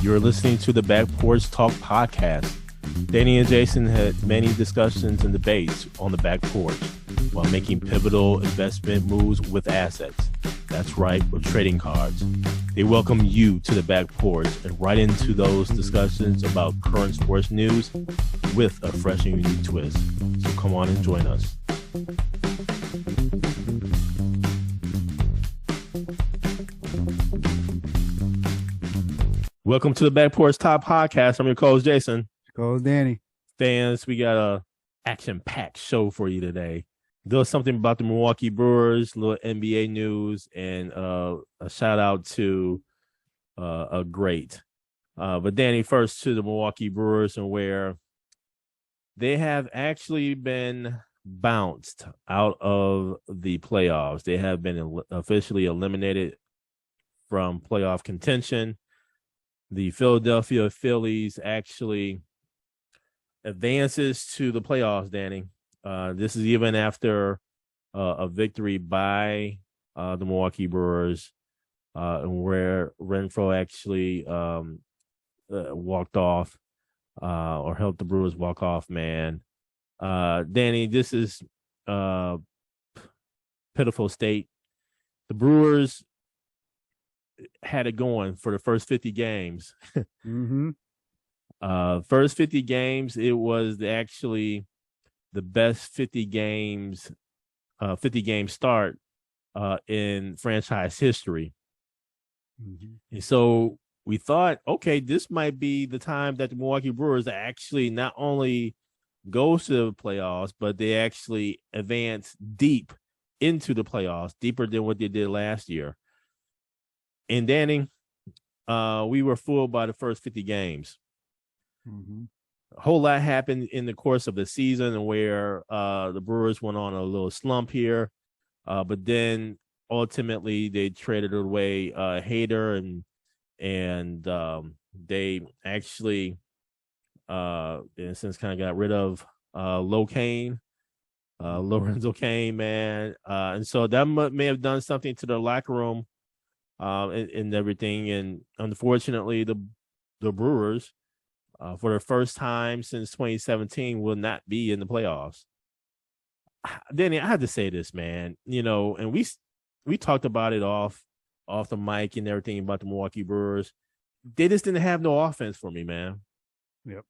You're listening to the Back Porch Talk podcast. Danny and Jason had many discussions and debates on the back porch while making pivotal investment moves with assets. That's right, with trading cards. They welcome you to the back porch and right into those discussions about current sports news with a fresh and unique twist. So come on and join us. Welcome to the Back Porch Top Podcast. I'm your co-host, Jason. Co-host, Danny. Fans, we got a action-packed show for you today. There's something about the Milwaukee Brewers, a little NBA news, and a shout-out to a great. But Danny, first to the Milwaukee Brewers, and where they have actually been bounced out of the playoffs. They have been officially eliminated from playoff contention. The Philadelphia Phillies actually advances to the playoffs, Danny. This is even after a victory by the Milwaukee Brewers, where Renfroe actually walked off or helped the Brewers walk off, man. Danny, this is pitiful state. The Brewers had it going for the first 50 games. First 50 games, it was actually the best 50 game start in franchise history. And so we thought, okay, this might be the time that the Milwaukee Brewers actually not only goes to the playoffs, but they actually advance deep into the playoffs, deeper than what they did last year. And Danny, we were fooled by the first 50 games. A whole lot happened in the course of the season where the Brewers went on a little slump here. But then ultimately they traded away Hader and they actually, in a sense, kind of got rid of Lorenzo Cain, man. And so that may have done something to the locker room. And everything, and unfortunately, the Brewers, for the first time since 2017, will not be in the playoffs. Danny, I had to say this, man. You know, and we talked about it off the mic and everything about the Milwaukee Brewers. They just didn't have no offense for me, man. Yep.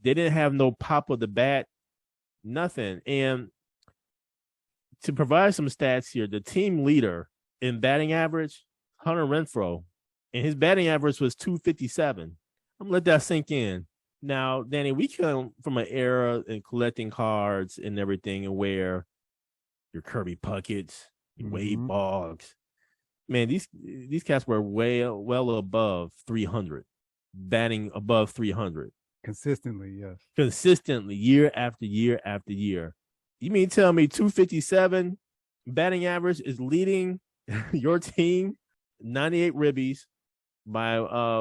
They didn't have no pop of the bat, nothing. And to provide some stats here, the team leader in batting average, Hunter Renfroe, and his batting average was 257. I'm gonna let that sink in. Now, Danny, we come from an era in collecting cards and everything, and where your Kirby Puckett's, your Wade Boggs, man, these cats were well above 300, batting above 300 consistently. Yes, consistently, year after year after year. You mean tell me 257 batting average is leading your team? 98 ribbies by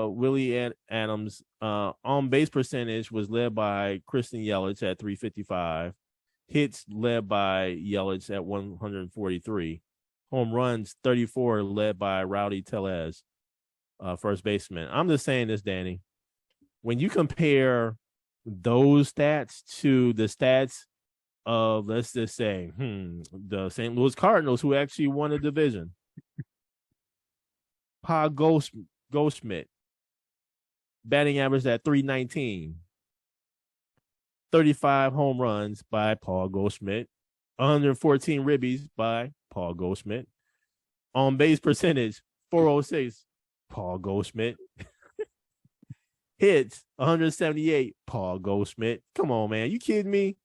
Willie Adams. On base percentage was led by Christian Yelich at 355. Hits led by Yelich at 143. Home runs 34 led by Rowdy Tellez, first baseman. I'm just saying this, Danny. When you compare those stats to the stats of, let's just say, the St. Louis Cardinals, who actually won the division. Paul Goldschmidt, batting average at 319. 35 home runs by Paul Goldschmidt. 114 ribbies by Paul Goldschmidt. On base percentage, 406, Paul Goldschmidt. Hits, 178, Paul Goldschmidt. Come on, man. You kidding me?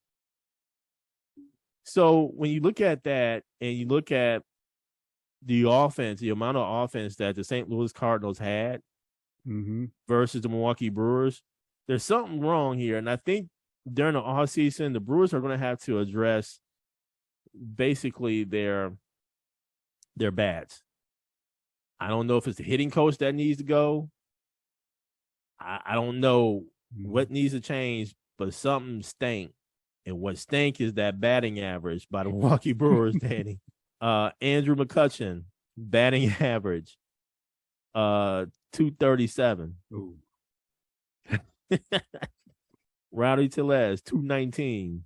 So when you look at that and you look at the offense, the amount of offense that the St. Louis Cardinals had versus the Milwaukee Brewers, there's something wrong here. And I think during the offseason, the Brewers are going to have to address basically their bats. I don't know if it's the hitting coach that needs to go. I don't know what needs to change, but something stank. And what stank is that batting average by the Milwaukee Brewers, Danny. Andrew McCutchen, batting average, 237. Ooh. Rowdy Tellez, 219.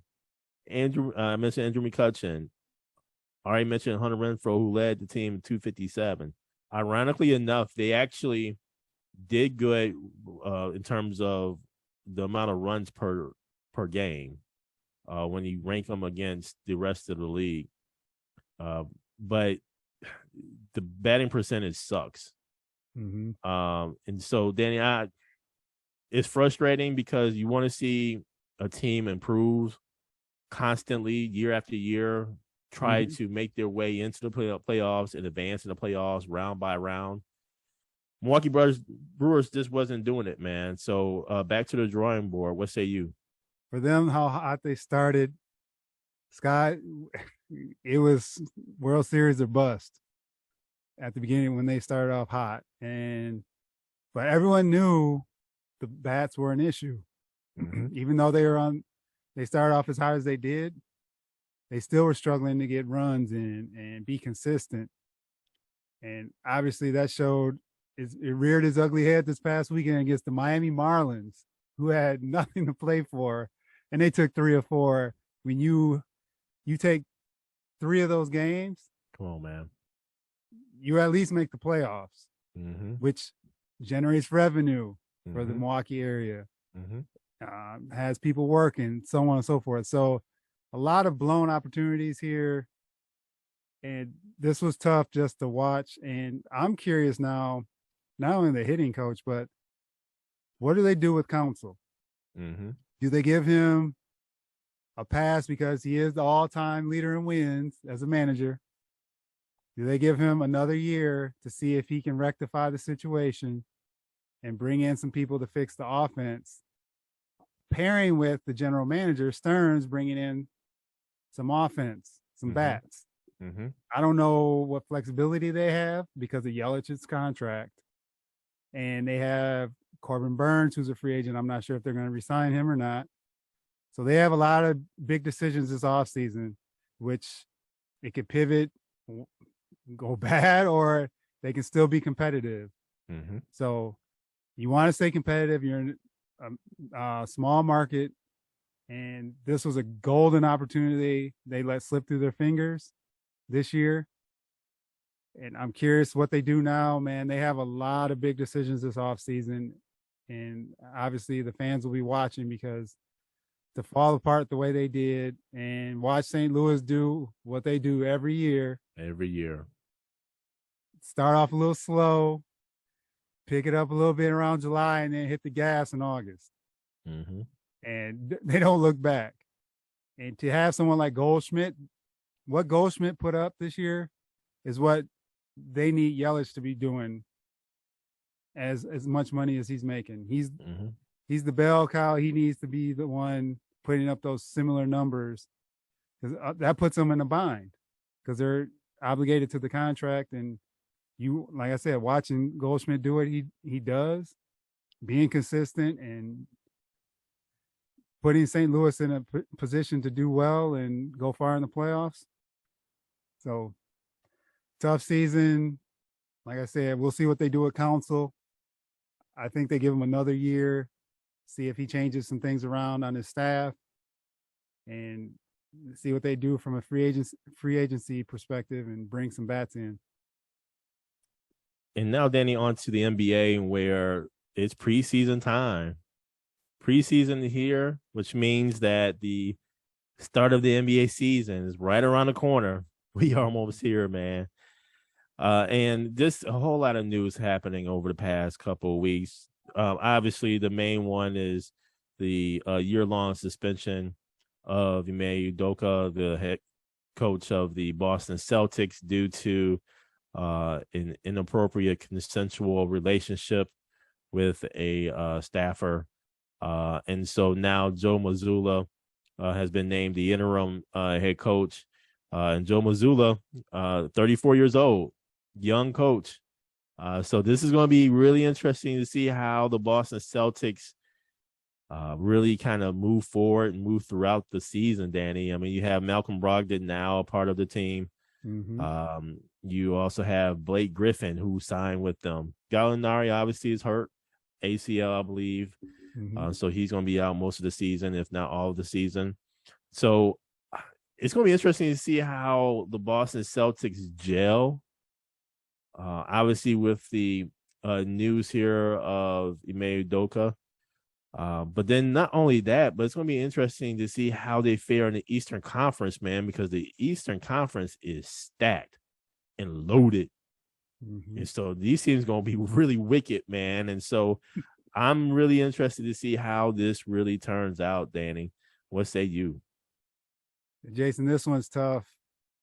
I mentioned Andrew McCutcheon. I already mentioned Hunter Renfroe, who led the team, 257. Ironically enough, they actually did good in terms of the amount of runs per game when you rank them against the rest of the league. But the batting percentage sucks. Mm-hmm. And so, Danny, it's frustrating because you want to see a team improve constantly year after year, try to make their way into the playoffs and advance in the playoffs round by round. Milwaukee Brewers just wasn't doing it, man. So back to the drawing board. What say you? For them, how hot they started, Scott, it was World Series or bust at the beginning when they started off hot. But everyone knew the bats were an issue. Even though they started off as hot as they did, they still were struggling to get runs and be consistent. And obviously that it reared its ugly head this past weekend against the Miami Marlins, who had nothing to play for. And they took 3 or 4. When you take 3 of those games, come on, man, you at least make the playoffs, which generates revenue for the Milwaukee area, has people working, so on and so forth. So a lot of blown opportunities here. And this was tough just to watch. And I'm curious now, not only the hitting coach, but what do they do with Counsell? Do they give him a pass because he is the all-time leader in wins as a manager? Do they give him another year to see if he can rectify the situation and bring in some people to fix the offense, pairing with the general manager, Stearns, bringing in some offense, some bats? I don't know what flexibility they have because of Yelich's contract. And they have Corbin Burns, who's a free agent. I'm not sure if they're going to resign him or not. So they have a lot of big decisions this offseason, which it could pivot, go bad, or they can still be competitive. So you want to stay competitive. You're in a small market, and this was a golden opportunity they let slip through their fingers this year. And I'm curious what they do now, man. They have a lot of big decisions this offseason, and obviously the fans will be watching because to fall apart the way they did and watch St. Louis do what they do every year. Start off a little slow, pick it up a little bit around July, and then hit the gas in August. And they don't look back. And to have someone like Goldschmidt, what Goldschmidt put up this year is what they need Yelich to be doing as much money as he's making. He's the bell cow. He needs to be the one putting up those similar numbers, because that puts them in a bind because they're obligated to the contract. And you, like I said, watching Goldschmidt do what he does, being consistent and putting St. Louis in a position to do well and go far in the playoffs. So tough season. Like I said, we'll see what they do with Counsell. I think they give him another year, see if he changes some things around on his staff, and see what they do from a free agency perspective and bring some bats in. And now, Danny, on to the NBA, where it's preseason time. Preseason here, which means that the start of the NBA season is right around the corner. We are almost here, man. And just a whole lot of news happening over the past couple of weeks. Obviously, the main one is the year-long suspension of Ime Udoka, the head coach of the Boston Celtics, due to an inappropriate consensual relationship with a staffer. And so now Joe Mazzulla has been named the interim head coach. And Joe Mazzulla, 34 years old, young coach. So this is going to be really interesting to see how the Boston Celtics really kind of move forward and move throughout the season, Danny. I mean, you have Malcolm Brogdon now a part of the team. You also have Blake Griffin, who signed with them. Gallinari obviously is hurt, ACL, I believe. So he's going to be out most of the season, if not all of the season. So it's going to be interesting to see how the Boston Celtics gel. Obviously, with the news here of Ime Udoka. But then not only that, but it's going to be interesting to see how they fare in the Eastern Conference, man, because the Eastern Conference is stacked and loaded. And so these teams going to be really wicked, man. And so I'm really interested to see how this really turns out, Danny. What say you? Jason, this one's tough,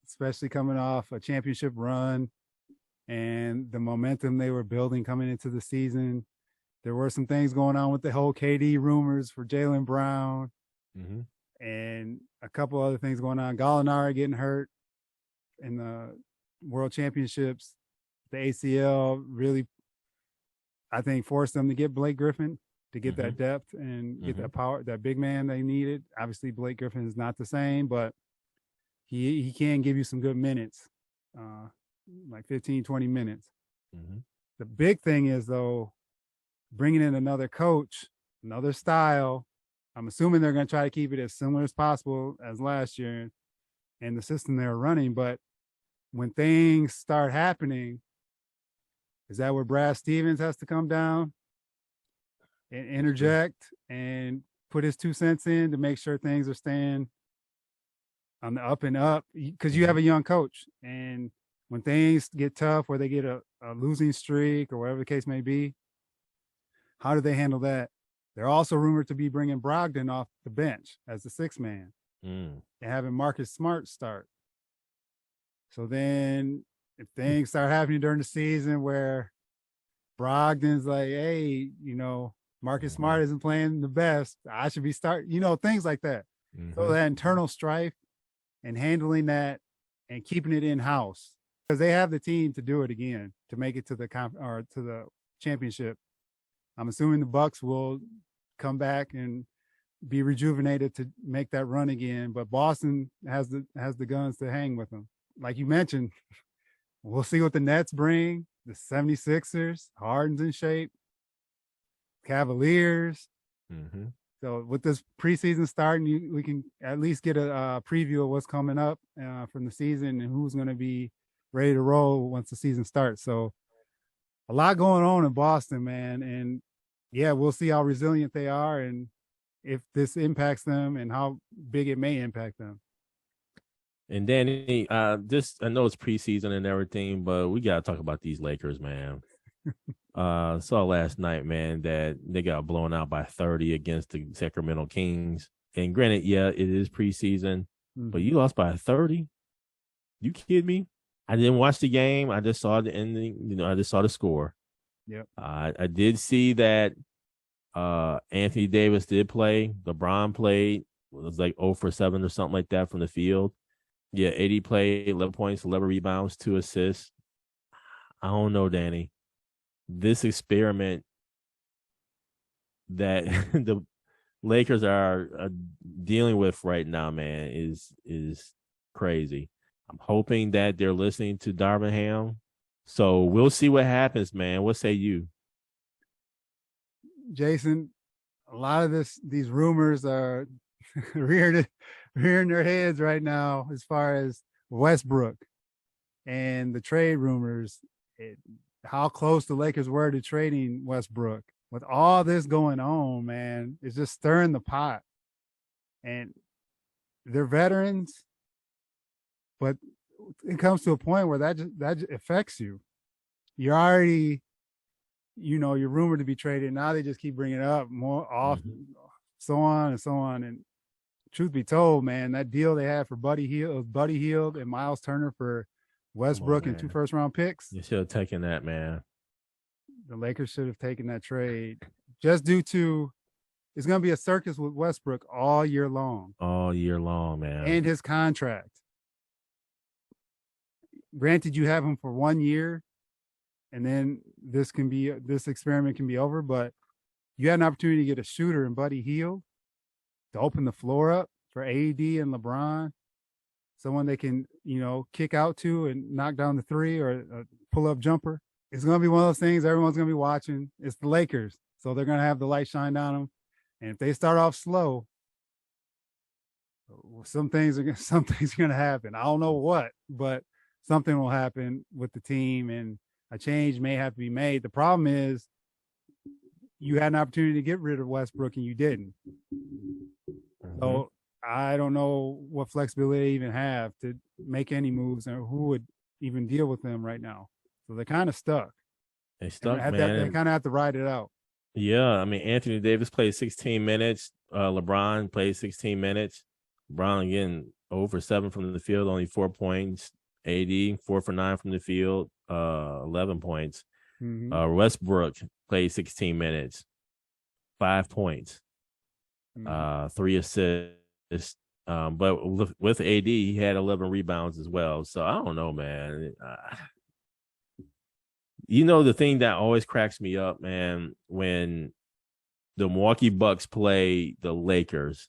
especially coming off a championship run and the momentum they were building coming into the season. There were some things going on with the whole KD rumors for Jaylen Brown and a couple other things going on. Gallinari getting hurt in the World Championships. The ACL really, I think, forced them to get Blake Griffin to get that depth and get that power, that big man they needed. Obviously, Blake Griffin is not the same, but he can give you some good minutes, like 15, 20 minutes. The big thing is, though, bringing in another coach, another style. I'm assuming they're going to try to keep it as similar as possible as last year and the system they were running. But when things start happening, is that where Brad Stevens has to come down and interject and put his 2 cents in to make sure things are staying on the up and up? Because you have a young coach, and when things get tough, where they get a losing streak or whatever the case may be, how do they handle that? They're also rumored to be bringing Brogdon off the bench as the 6th man and having Marcus Smart start. So then if things start happening during the season where Brogdon's like, hey, Marcus Smart isn't playing the best, I should be starting, things like that. So that internal strife and handling that and keeping it in-house, because they have the team to do it again, to make it to the to the championship. I'm assuming the Bucks will come back and be rejuvenated to make that run again, but Boston has the guns to hang with them. Like you mentioned, we'll see what the Nets bring. The 76ers, Harden's in shape. Cavaliers. So with this preseason starting, we can at least get a preview of what's coming up from the season and who's going to be ready to roll once the season starts. So a lot going on in Boston, man. And yeah, we'll see how resilient they are and if this impacts them and how big it may impact them. And Danny, I know it's preseason and everything, but we got to talk about these Lakers, man. Saw last night, man, that they got blown out by 30 against the Sacramento Kings. And granted, yeah, it is preseason, but you lost by 30? You kidding me? I didn't watch the game. I just saw the ending. I just saw the score. Yep. I did see that Anthony Davis did play. LeBron played. It was like 0 for 7 or something like that from the field. Yeah, 80 played, 11 points, 11 rebounds, 2 assists. I don't know, Danny. This experiment that the Lakers are dealing with right now, man, is crazy. I'm hoping that they're listening to Darvin Ham. So we'll see what happens, man. What say you? Jason, a lot of these rumors are rearing their heads right now as far as Westbrook and the trade rumors, how close the Lakers were to trading Westbrook. With all this going on, man, it's just stirring the pot. And they're veterans, but it comes to a point where that affects you. You're already, you're rumored to be traded. Now they just keep bringing it up more often, so on and so on. And truth be told, man, that deal they had for Buddy Hield and Miles Turner for Westbrook and 2 first-round picks. You should have taken that, man. The Lakers should have taken that trade just due to it's going to be a circus with Westbrook all year long. All year long, man. And his contract. Granted, you have him for 1 year, and then this experiment can be over, but you had an opportunity to get a shooter in Buddy Hield to open the floor up for AD and LeBron. someone they can, kick out to and knock down the three or a pull-up jumper. It's going to be one of those things everyone's going to be watching. It's the Lakers, so they're going to have the light shine on them. And if they start off slow, some things are going to happen. I don't know what, but something will happen with the team, and a change may have to be made. The problem is you had an opportunity to get rid of Westbrook and you didn't. So I don't know what flexibility they even have to make any moves or who would even deal with them right now. So they're kind of stuck. They stuck, man. They kind of have to ride it out. Yeah, I mean, Anthony Davis played 16 minutes. LeBron played 16 minutes. LeBron, again, 0 for 7 from the field, only 4 points. AD, 4 for 9 from the field, 11 points. Westbrook played 16 minutes, 5 points, 3 assists. But with AD, he had 11 rebounds as well. So I don't know, man. The thing that always cracks me up, man, when the Milwaukee Bucks play the Lakers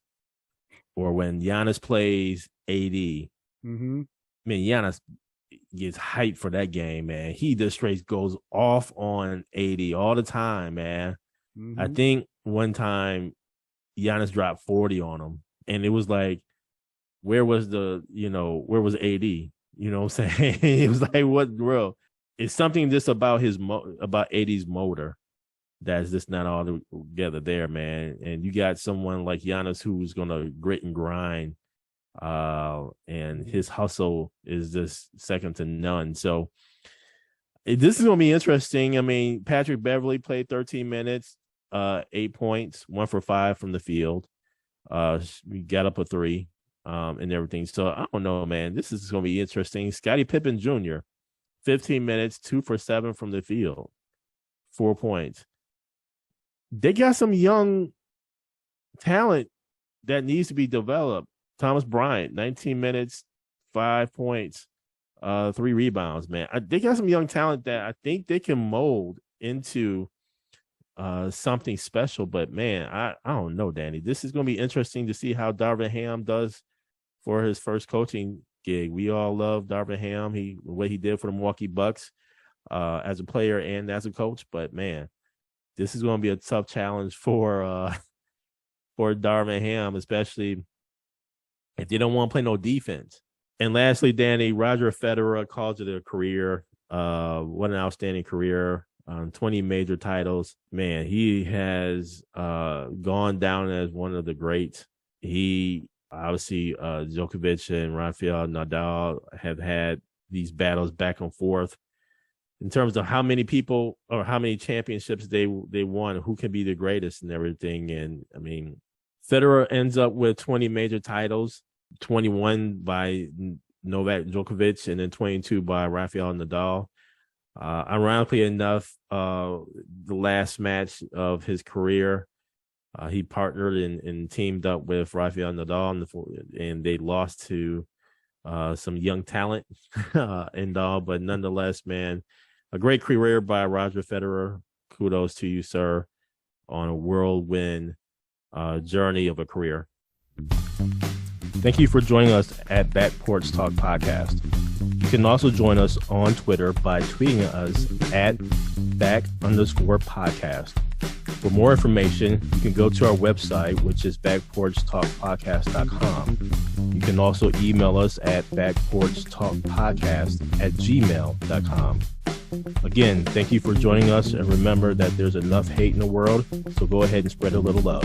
or when Giannis plays AD, I mean, Giannis gets hyped for that game, man. He just straight goes off on AD all the time, man. I think one time Giannis dropped 40 on him, and it was like, where was AD? You know what I'm saying? It was like, what real? It's something just about about AD's motor that's just not all together there, man. And you got someone like Giannis who's gonna grit and grind. And his hustle is just second to none. So this is going to be interesting. I mean, Patrick Beverley played 13 minutes, 8 points, 1 for 5 from the field. We got up a 3, and everything. So I don't know, man. This is going to be interesting. Scottie Pippen Jr., 15 minutes, 2 for 7 from the field, 4 points. They got some young talent that needs to be developed. Thomas Bryant, 19 minutes, 5 points, 3 rebounds, man. They got some young talent that I think they can mold into something special. But, man, I don't know, Danny. This is going to be interesting to see how Darvin Ham does for his first coaching gig. We all love Darvin Ham, what he did for the Milwaukee Bucks as a player and as a coach. But, man, this is going to be a tough challenge for Darvin Ham, especially if they don't want to play no defense. And lastly, Danny, Roger Federer calls it a career. What an outstanding career. 20 major titles. Man, he has gone down as one of the greats. He obviously, Djokovic and Rafael Nadal have had these battles back and forth in terms of how many people or how many championships they won, who can be the greatest and everything. And I mean, Federer ends up with 20 major titles, 21 by Novak Djokovic, and then 22 by Rafael Nadal. Ironically enough, the last match of his career, he partnered and teamed up with Rafael Nadal, and they lost to some young talent and all. But nonetheless, man, a great career by Roger Federer. Kudos to you, sir, on a whirlwind journey of a career. Thank you for joining us at Back Porch Talk Podcast. You can also join us on Twitter by tweeting us at @back_podcast. For more information, you can go to our website, which is backporchtalkpodcast.com. You can also email us at backporchtalkpodcast@gmail.com. Again, thank you for joining us, and remember that there's enough hate in the world, so go ahead and spread a little love.